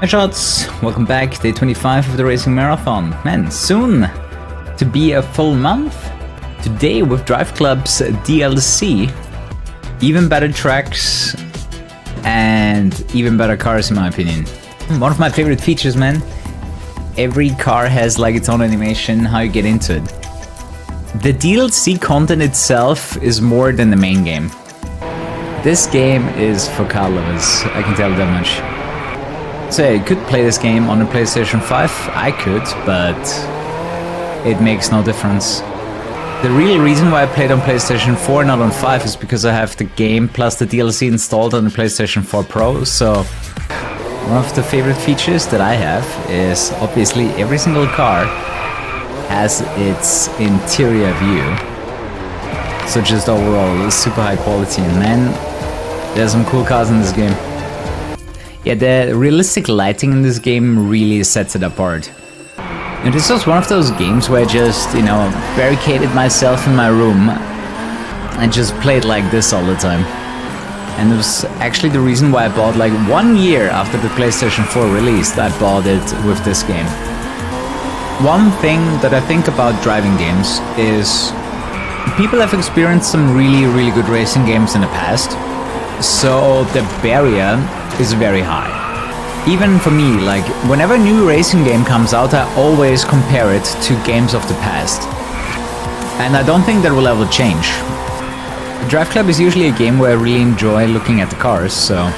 Hi shots, welcome back, day 25 of the racing marathon. Man, soon to be a full month. Today with Driveclub's DLC, even better tracks and even better cars in my opinion. One of my favorite features, man. Every car has like its own animation, how you get into it. The DLC content itself is more than the main game. This game is for car lovers, I can tell you that much. So I could play this game on the PlayStation 5, I could, but it makes no difference. The real reason why I played on PlayStation 4, not on 5, is because I have the game plus the DLC installed on the PlayStation 4 Pro, so one of the favorite features that I have is obviously every single car has its interior view. So just overall, super high quality, and man, there's some cool cars in this game. Yeah, the realistic lighting in this game really sets it apart. And this was one of those games where I just, barricaded myself in my room and just played like this all the time. And it was actually the reason why I bought, like 1 year after the PlayStation 4 released, I bought it with this game. One thing that I think about driving games is people have experienced some really good racing games in the past, so the barrier is very high. Even for me, like whenever a new racing game comes out, I always compare it to games of the past. And I don't think that will ever change. Driveclub is usually a game where I really enjoy looking at the cars, so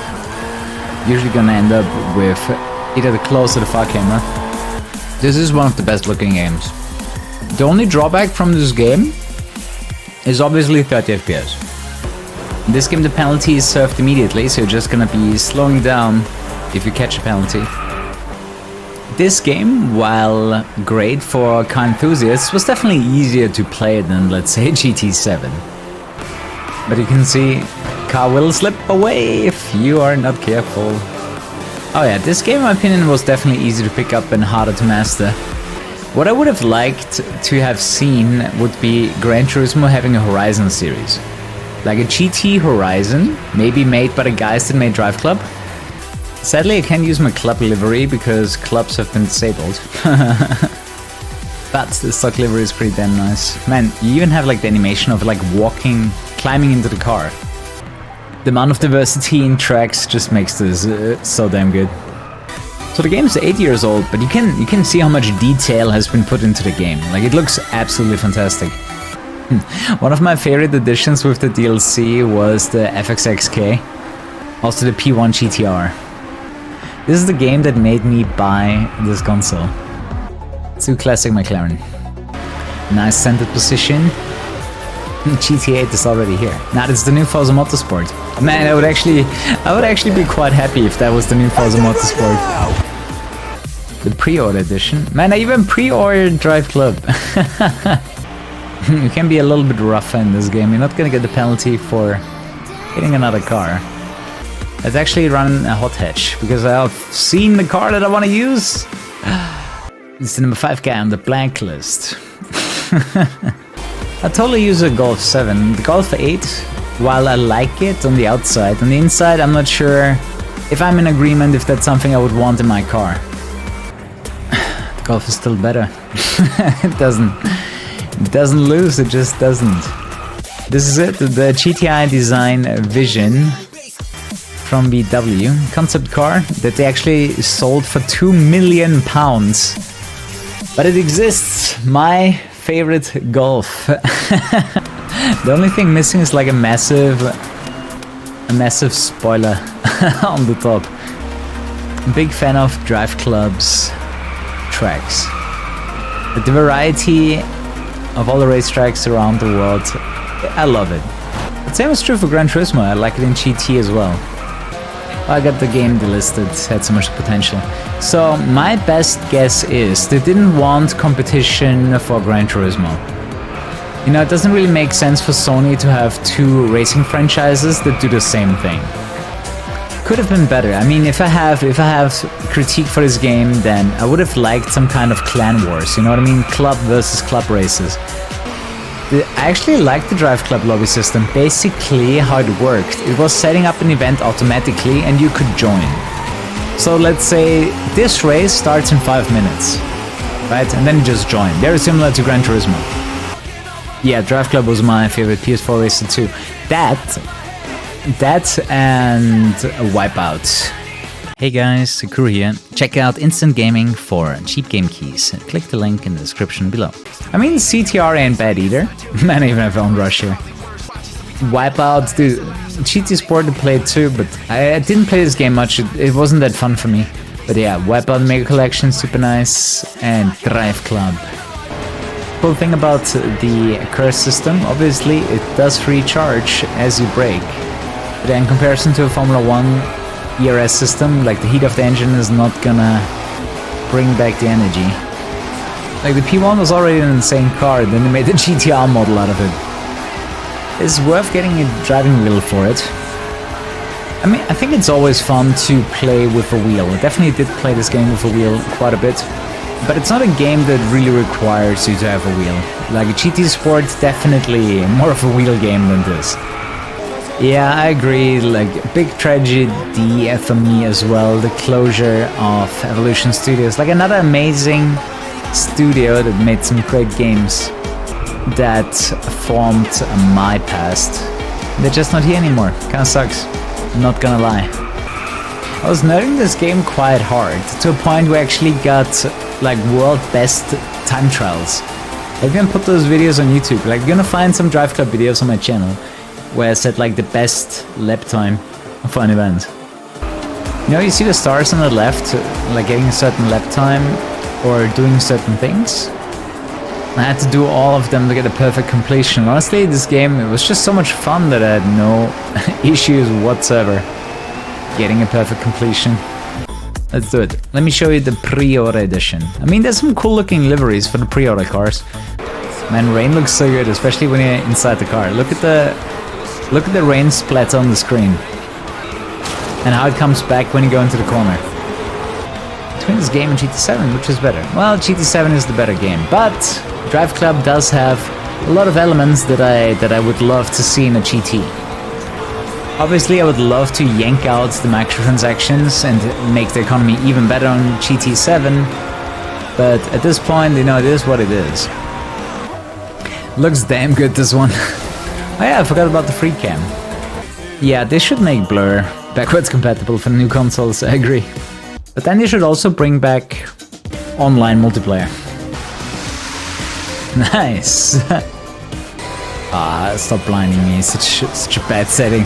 usually gonna end up with either the close or the far camera. This is one of the best looking games. The only drawback from this game is obviously 30 FPS. In this game the penalty is served immediately, so you're just gonna be slowing down if you catch a penalty. This game, while great for car enthusiasts, was definitely easier to play than, let's say, GT7. But you can see, car will slip away if you are not careful. Oh yeah, this game in my opinion was definitely easy to pick up and harder to master. What I would have liked to have seen would be Gran Turismo having a Horizon series. Like a GT Horizon, maybe made by the guys that made Driveclub. Sadly I can't use my club livery because clubs have been disabled. But the stock livery is pretty damn nice. Man, you even have like the animation of like climbing into the car. The amount of diversity in tracks just makes this so damn good. So the game is 8 years old, but you can see how much detail has been put into the game. Like it looks absolutely fantastic. One of my favorite additions with the DLC was the FXXK, also the P1 GTR. This is the game that made me buy this console. Too classic McLaren. Nice centered position. GT8 is already here. Now it's the new Forza Motorsport. Man, I would actually be quite happy if that was the new Forza Motorsport. The pre-order edition. Man, I even pre-ordered Driveclub. You can be a little bit rougher in this game. You're not gonna get the penalty for hitting another car. Let's actually run a hot hatch because I've seen the car that I want to use. It's the number 5 guy on the blank list. I totally use a Golf 7. The Golf 8, while I like it on the outside, on the inside I'm not sure if I'm in agreement if that's something I would want in my car. The Golf is still better. It doesn't lose, it just doesn't. This is it, the GTI design vision from VW, concept car that they actually sold for £2 million. But it exists, my favorite Golf. The only thing missing is like a massive spoiler on the top. Big fan of Driveclub's tracks. The variety of all the racetracks around the world, I love it. The same is true for Gran Turismo, I like it in GT as well. I got the game delisted, had so much potential. So my best guess is they didn't want competition for Gran Turismo. It doesn't really make sense for Sony to have two racing franchises that do the same thing. Could have been better. I mean, if I have critique for this game, then I would have liked some kind of clan wars, you know what I mean? Club versus club races. I actually liked the Driveclub lobby system. Basically, how it worked, it was setting up an event automatically and you could join. So let's say this race starts in 5 minutes, right? And then you just join. Very similar to Gran Turismo. Yeah, Driveclub was my favorite PS4 racer too. That and Wipeout. Hey guys, Kuru here. Check out Instant Gaming for cheap game keys. Click the link in the description below. I mean, CTR ain't bad either. Man, even have own rush here. Wipeout, dude, GT Sport I played too, but I didn't play this game much. It wasn't that fun for me. But yeah, Wipeout Mega Collection, super nice, and Driveclub. Cool thing about the curse system, obviously, it does recharge as you brake. But in comparison to a Formula 1 ERS system, like the heat of the engine is not gonna bring back the energy. Like the P1 was already an insane car, then they made the GTR model out of it. It's worth getting a driving wheel for it. I mean, I think it's always fun to play with a wheel. I definitely did play this game with a wheel quite a bit, but it's not a game that really requires you to have a wheel. Like a GT Sport, definitely more of a wheel game than this. Yeah, I agree, like, big tragedy for me as well, the closure of Evolution Studios. Like, another amazing studio that made some great games that formed my past. They're just not here anymore, kinda sucks, not gonna lie. I was nerding this game quite hard, to a point where I actually got, like, world best time trials. I can put those videos on YouTube, like, you're gonna find some Driveclub videos on my channel, where I set like the best lap time for an event. You know, you see the stars on the left, like getting a certain lap time or doing certain things. I had to do all of them to get a perfect completion. Honestly, this game, it was just so much fun that I had no issues whatsoever getting a perfect completion. Let's do it. Let me show you the pre-order edition. I mean, there's some cool looking liveries for the pre-order cars. Man, rain looks so good, especially when you're inside the car. Look at the rain splatter on the screen. And how it comes back when you go into the corner. Between this game and GT7, which is better? Well, GT7 is the better game, but Driveclub does have a lot of elements that I would love to see in a GT. Obviously, I would love to yank out the microtransactions and make the economy even better on GT7, but at this point, you know, it is what it is. Looks damn good, this one. Oh yeah, I forgot about the free cam. Yeah, they should make Blur backwards compatible for the new consoles, I agree. But then they should also bring back online multiplayer. Nice! Ah, stop blinding me, such a bad setting.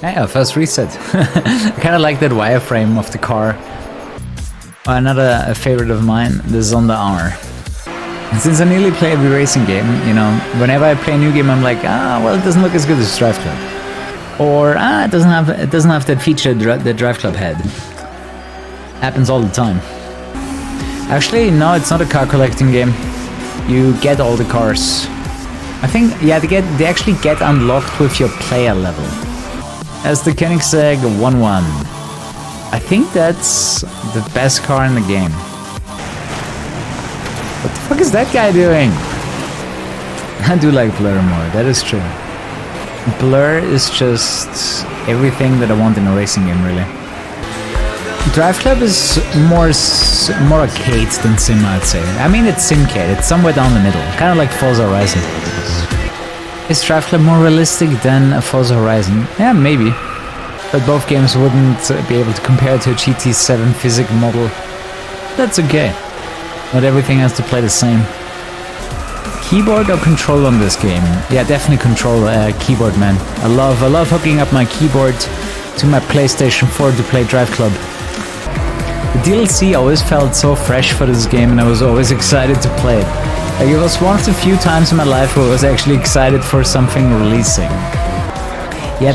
Yeah, first reset. I kinda like that wireframe of the car. Another favorite of mine, the Zonda R. Since I nearly play every racing game, you know, whenever I play a new game, I'm like, well, it doesn't look as good as Driveclub. Or, it doesn't have that feature that Driveclub had. Happens all the time. Actually, no, it's not a car collecting game. You get all the cars. I think, yeah, they actually get unlocked with your player level. As the Koenigsegg 1-1. I think that's the best car in the game. What the fuck is that guy doing? I do like Blur more, that is true. Blur is just everything that I want in a racing game, really. Driveclub is more arcade than sim, I'd say. I mean, it's simcade, it's somewhere down the middle, kind of like Forza Horizon. Is Driveclub more realistic than Forza Horizon? Yeah, maybe. But both games wouldn't be able to compare to a GT7 physics model. That's okay. Not everything has to play the same. Keyboard or controller on this game? Yeah, definitely controller, keyboard, man. I love hooking up my keyboard to my PlayStation 4 to play Driveclub. The DLC always felt so fresh for this game, and I was always excited to play it. Like, it was one of the few times in my life where I was actually excited for something releasing. Yeah,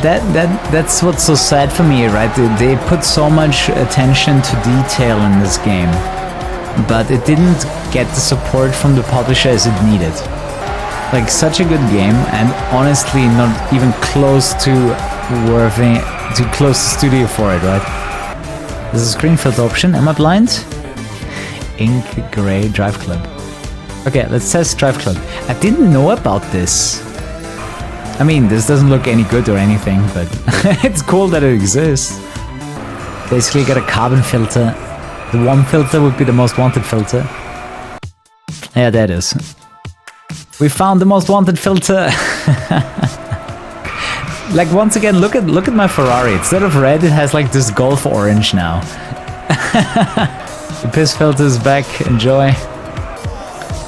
that's what's so sad for me, right? They put so much attention to detail in this game, but it didn't get the support from the publisher as it needed. Like, such a good game, and honestly not even close to worthy to close the studio for it, right? There's a screen filter option. Am I blind? Ink Gray Driveclub. Okay, let's test Driveclub. I didn't know about this. I mean, this doesn't look any good or anything, but it's cool that it exists. Basically got a carbon filter. The one filter would be the most wanted filter. Yeah, that is. We found the most wanted filter. Like, once again, look at my Ferrari. Instead of red, it has like this golf orange now. The piss filter is back. Enjoy.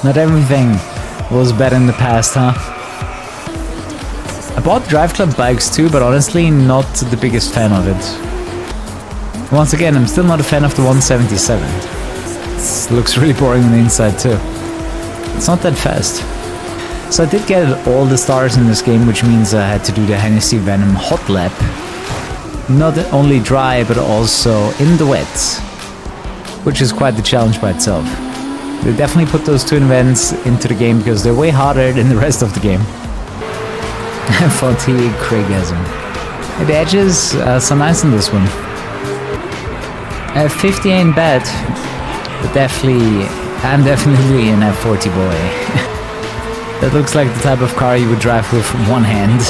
Not everything was bad in the past, huh? I bought Driveclub bikes too, but honestly not the biggest fan of it. Once again, I'm still not a fan of the 177. It looks really boring on the inside too. It's not that fast. So I did get all the stars in this game, which means I had to do the Hennessy Venom hot lap. Not only dry, but also in the wet, which is quite the challenge by itself. They definitely put those two events into the game because they're way harder than the rest of the game. 40 Craigasm. The edges are so nice in this one. 50 ain't bad, but I'm definitely an F40 boy. That looks like the type of car you would drive with one hand.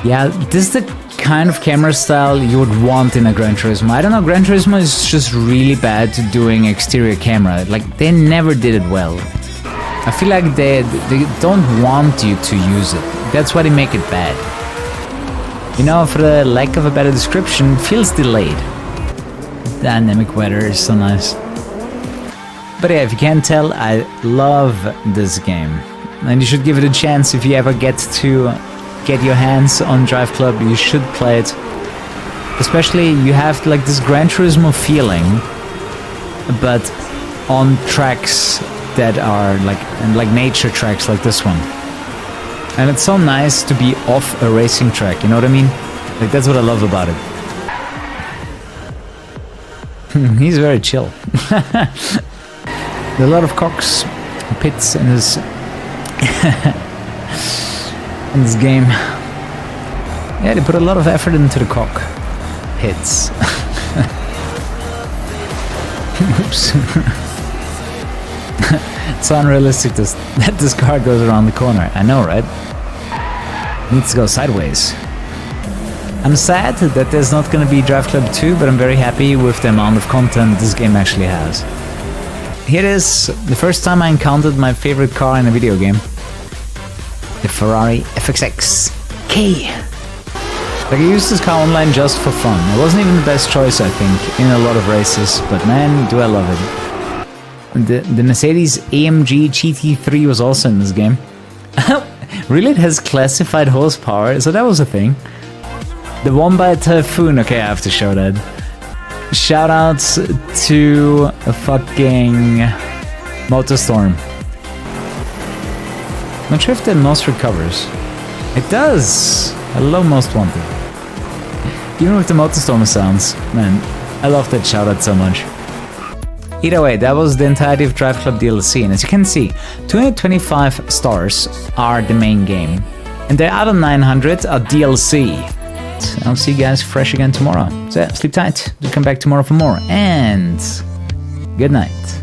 Yeah, this is the kind of camera style you would want in a Gran Turismo. I don't know, Gran Turismo is just really bad to doing exterior camera. Like, they never did it well. I feel like they don't want you to use it. That's why they make it bad. You know, for the lack of a better description, feels delayed. Dynamic weather is so nice. But yeah, if you can't tell, I love this game. And you should give it a chance if you ever get your hands on Driveclub. You should play it. Especially, you have like this Gran Turismo feeling, but on tracks that are like nature tracks like this one. And it's so nice to be off a racing track, you know what I mean? Like, that's what I love about it. He's very chill. There are a lot of cocks, pits in this in this game. Yeah, they put a lot of effort into the cock pits. Oops. It's so unrealistic that this car goes around the corner. I know, right? It needs to go sideways. I'm sad that there's not gonna be Driveclub 2, but I'm very happy with the amount of content this game actually has. Here it is, the first time I encountered my favorite car in a video game. The Ferrari FXX K. Like, I used this car online just for fun. It wasn't even the best choice, I think, in a lot of races, but man, do I love it. The Mercedes AMG GT3 was also in this game. Really, it has classified horsepower, so that was a thing. The one by Typhoon, okay, I have to show that. Shoutouts to a fucking Motorstorm. Not sure if the most recovers. It does! I love Most Wanted. Even with the Motorstorm sounds, man, I love that shoutout so much. Either way, that was the entirety of Driveclub DLC, and as you can see, 225 stars are the main game, and the other 900 are DLC. I'll see you guys fresh again tomorrow. So yeah, sleep tight, we'll come back tomorrow for more, and good night.